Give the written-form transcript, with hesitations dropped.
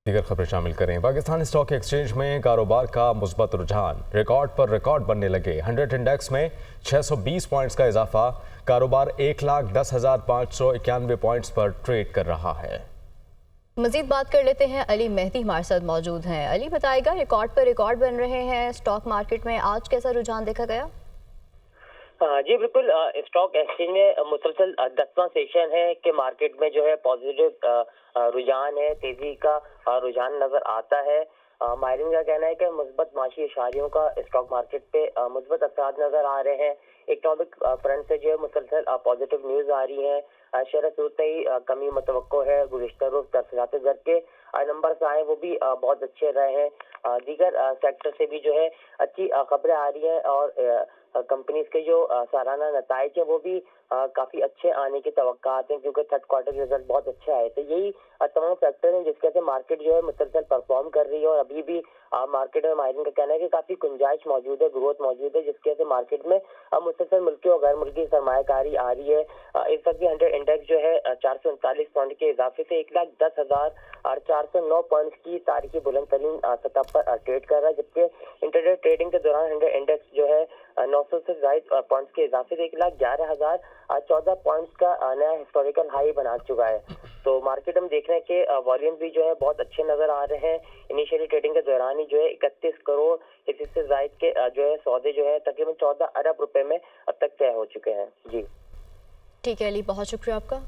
دیگر خبریں شامل کریں۔ پاکستان اسٹاک ایکسچینج میں کاروبار کا مثبت رجحان، ریکارڈ پر ریکارڈ بننے لگے۔ 100 انڈیکس میں 620 پوائنٹس کا اضافہ، کاروبار 1,10,591 پوائنٹس پر ٹریڈ کر رہا ہے۔ مزید بات کر لیتے ہیں، علی مہدی ہمارے ساتھ موجود ہیں۔ علی بتائے گا، ریکارڈ پر ریکارڈ بن رہے ہیں اسٹاک مارکیٹ میں، آج کیسا رجحان دیکھا گیا؟ جی بالکل، اسٹاک ایکسچینج میں مسلسل 10واں سیشن ہے کہ مارکیٹ میں جو ہے پازیٹیو رجحان ہے، تیزی کا رجحان نظر آتا ہے۔ ماہرین کا کہنا ہے کہ مثبت معاشی اشاریوں کا اسٹاک مارکیٹ پہ مثبت اثرات نظر آ رہے ہیں۔ اکنامک فرنٹ سے جو ہے مسلسل پازیٹیو نیوز آ رہی ہیں۔ شرح سود میں کمی متوقع ہے۔ گزشتہ روز ترسیلات زر کے نمبرز آئے، وہ بھی بہت اچھے رہے ہیں۔ دیگر سیکٹر سے بھی جو ہے اچھی خبریں آ رہی ہیں، اور کمپنیز کے جو سالانہ نتائج ہیں وہ بھی کافی اچھے آنے کی توقعات ہیں، کیونکہ تھرڈ کوارٹر کے رزلٹ بہت اچھے آئے تھے۔ یہی تمام فیکٹر ہیں جس کی وجہ سے مارکیٹ جو ہے مسلسل پرفارم کر رہی ہے، اور ابھی بھی مارکیٹ میں ماہرین کا کہنا ہے کہ کافی گنجائش موجود ہے، گروتھ موجود ہے، جس کی وجہ سے مارکیٹ میں مسلسل ملکی اور غیر ملکی سرمایہ کاری آ رہی ہے۔ اس وقت بھی 100 انڈیکس جو ہے 439 پوائنٹ کے اضافے سے 1,10,409 پوائنٹس کی تاریخی بلند ترین سطح پر ٹریڈ کر رہا ہے، جبکہ انٹرڈے ٹریڈنگ کے دوران 100 انڈیکس جو ہے 900 سے زائد پوائنٹس کے اضافے سے 1,11,014 پوائنٹس کا نیا ہسٹوریکل ہائی بنا چکا ہے۔ تو مارکیٹ ہم دیکھ رہے ہیں کہ والیوم بھی جو ہے بہت اچھے نظر آ رہے ہیں۔ انیشیلی ٹریڈنگ کے دوران ہی جو ہے 31 کروڑ اس سے زائد کے جو ہے سودے جو ہے تقریباً 14 ارب روپے میں اب تک طے ہو چکے ہیں۔ جی ٹھیک ہے علی، بہت شکریہ آپ کا۔